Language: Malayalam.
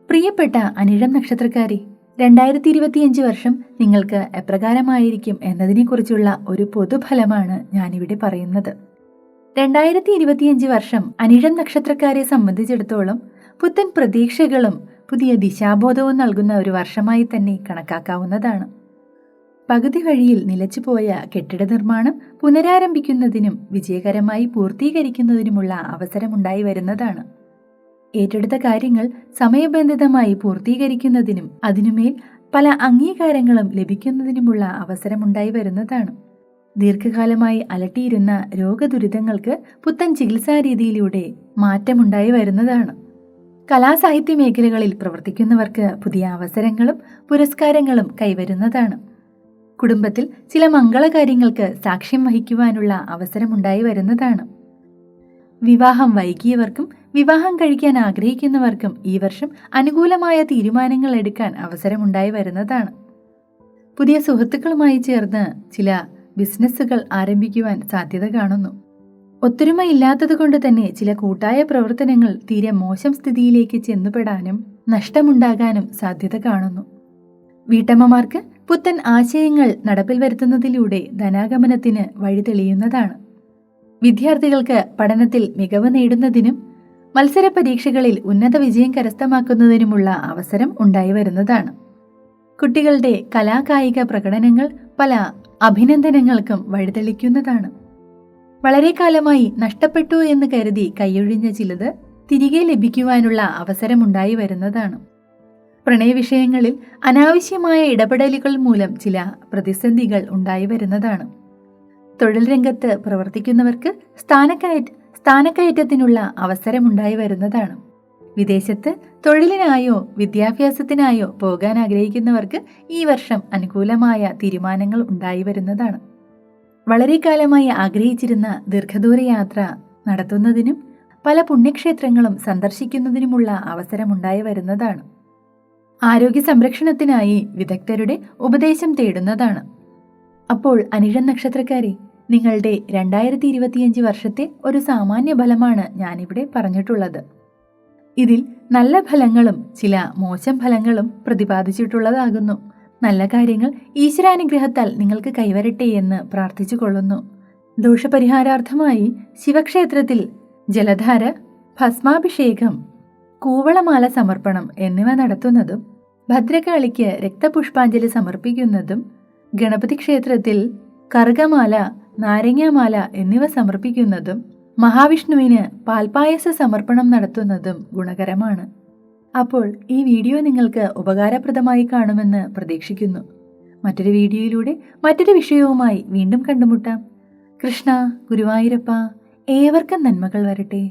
പ്രിയപ്പെട്ട അനിഴം നക്ഷത്രക്കാരെ, 2025 വർഷം നിങ്ങൾക്ക് എപ്രകാരമായിരിക്കും എന്നതിനെക്കുറിച്ചുള്ള ഒരു പൊതുഫലമാണ് ഞാനിവിടെ പറയുന്നത്. 2025 വർഷം അനിഴം നക്ഷത്രക്കാരെ സംബന്ധിച്ചിടത്തോളം പുത്തൻ പ്രതീക്ഷകളും പുതിയ ദിശാബോധവും നൽകുന്ന ഒരു വർഷമായി തന്നെ കണക്കാക്കാവുന്നതാണ്. പകുതി വഴിയിൽ നിലച്ചുപോയ കെട്ടിട നിർമ്മാണം പുനരാരംഭിക്കുന്നതിനും വിജയകരമായി പൂർത്തീകരിക്കുന്നതിനുമുള്ള അവസരമുണ്ടായി വരുന്നതാണ്. ഏറ്റെടുത്ത കാര്യങ്ങൾ സമയബന്ധിതമായി പൂർത്തീകരിക്കുന്നതിനും അതിനുമേൽ പല അംഗീകാരങ്ങളും ലഭിക്കുന്നതിനുമുള്ള അവസരമുണ്ടായി വരുന്നതാണ്. ദീർഘകാലമായി അലട്ടിയിരുന്ന രോഗദുരിതങ്ങൾക്ക് പുത്തൻ ചികിത്സാരീതിയിലൂടെ മാറ്റമുണ്ടായി വരുന്നതാണ്. കലാസാഹിത്യ മേഖലകളിൽ പ്രവർത്തിക്കുന്നവർക്ക് പുതിയ അവസരങ്ങളും പുരസ്കാരങ്ങളും കൈവരുന്നതാണ്. കുടുംബത്തിൽ ചില മംഗളകാര്യങ്ങൾക്ക് സാക്ഷ്യം വഹിക്കുവാനുള്ള അവസരമുണ്ടായി വരുന്നതാണ്. വിവാഹം വൈകിയവർക്കും വിവാഹം കഴിക്കാൻ ആഗ്രഹിക്കുന്നവർക്കും ഈ വർഷം അനുകൂലമായ തീരുമാനങ്ങൾ എടുക്കാൻ അവസരമുണ്ടായി വരുന്നതാണ്. പുതിയ സുഹൃത്തുക്കളുമായി ചേർന്ന് ചില ബിസിനസ്സുകൾ ആരംഭിക്കുവാൻ സാധ്യത കാണുന്നു. ഒത്തൊരുമയില്ലാത്തതുകൊണ്ട് തന്നെ ചില കൂട്ടായ പ്രവർത്തനങ്ങൾ തീരെ മോശം സ്ഥിതിയിലേക്ക് ചെന്നുപെടാനും നഷ്ടമുണ്ടാകാനും സാധ്യത കാണുന്നു. വീട്ടമ്മമാർക്ക് പുത്തൻ ആശയങ്ങൾ നടപ്പിൽ വരുത്തുന്നതിലൂടെ ധനാഗമനത്തിന് വഴി തെളിയുന്നതാണ്. വിദ്യാർത്ഥികൾക്ക് പഠനത്തിൽ മികവ് നേടുന്നതിനും മത്സര പരീക്ഷകളിൽ ഉന്നത വിജയം കരസ്ഥമാക്കുന്നതിനുമുള്ള അവസരം ഉണ്ടായി വരുന്നതാണ്. കുട്ടികളുടെ കലാകായിക പ്രകടനങ്ങൾ പല അഭിനന്ദനങ്ങൾക്കും വഴിതെളിക്കുന്നതാണ്. വളരെ കാലമായി നഷ്ടപ്പെട്ടു എന്ന് കരുതി കൈയൊഴിഞ്ഞ ചിലത് തിരികെ ലഭിക്കുവാനുള്ള അവസരമുണ്ടായി വരുന്നതാണ്. പ്രണയവിഷയങ്ങളിൽ അനാവശ്യമായ ഇടപെടലുകൾ മൂലം ചില പ്രതിസന്ധികൾ ഉണ്ടായി വരുന്നതാണ്. തൊഴിൽ രംഗത്ത് പ്രവർത്തിക്കുന്നവർക്ക് സ്ഥാനക്കയറ്റത്തിനുള്ള അവസരമുണ്ടായി വരുന്നതാണ്. വിദേശത്ത് തൊഴിലിനായോ വിദ്യാഭ്യാസത്തിനായോ പോകാൻ ആഗ്രഹിക്കുന്നവർക്ക് ഈ വർഷം അനുകൂലമായ തീരുമാനങ്ങൾ ഉണ്ടായി വരുന്നതാണ്. വളരെ കാലമായി ആഗ്രഹിച്ചിരുന്ന ദീർഘദൂര യാത്ര നടത്തുന്നതിനും പല പുണ്യക്ഷേത്രങ്ങളും സന്ദർശിക്കുന്നതിനുമുള്ള അവസരമുണ്ടായി വരുന്നതാണ്. ആരോഗ്യ സംരക്ഷണത്തിനായി വിദഗ്ധരുടെ ഉപദേശം തേടുന്നതാണ്. അപ്പോൾ അനിഴം നക്ഷത്രക്കാരെ, നിങ്ങളുടെ 2025 വർഷത്തെ ഒരു സാമാന്യ ഫലമാണ് ഞാനിവിടെ പറഞ്ഞിട്ടുള്ളത്. ഇതിൽ നല്ല ഫലങ്ങളും ചില മോശം ഫലങ്ങളും പ്രതിപാദിച്ചിട്ടുള്ളതാകുന്നു. നല്ല കാര്യങ്ങൾ ഈശ്വരാനുഗ്രഹത്താൽ നിങ്ങൾക്ക് കൈവരട്ടെ എന്ന് പ്രാർത്ഥിച്ചു കൊള്ളുന്നു. ദോഷപരിഹാരാർത്ഥമായി ശിവക്ഷേത്രത്തിൽ ജലധാര, ഭസ്മാഭിഷേകം, കൂവളമാല സമർപ്പണം എന്നിവ നടത്തുന്നതും ഭദ്രകാളിക്ക് രക്തപുഷ്പാഞ്ജലി സമർപ്പിക്കുന്നതും ഗണപതി ക്ഷേത്രത്തിൽ കറുകമാല, നാരങ്ങാമാല എന്നിവ സമർപ്പിക്കുന്നതും മഹാവിഷ്ണുവിന് പാൽപായസ സമർപ്പണം നടത്തുന്നതും ഗുണകരമാണ്. അപ്പോൾ ഈ വീഡിയോ നിങ്ങൾക്ക് ഉപകാരപ്രദമായി കാണുമെന്ന് പ്രതീക്ഷിക്കുന്നു. മറ്റൊരു വീഡിയോയിലൂടെ മറ്റൊരു വിഷയവുമായി വീണ്ടും കണ്ടുമുട്ടാം. കൃഷ്ണ, ഗുരുവായൂരപ്പ, ഏവർക്കും നന്മകൾ വരട്ടെ.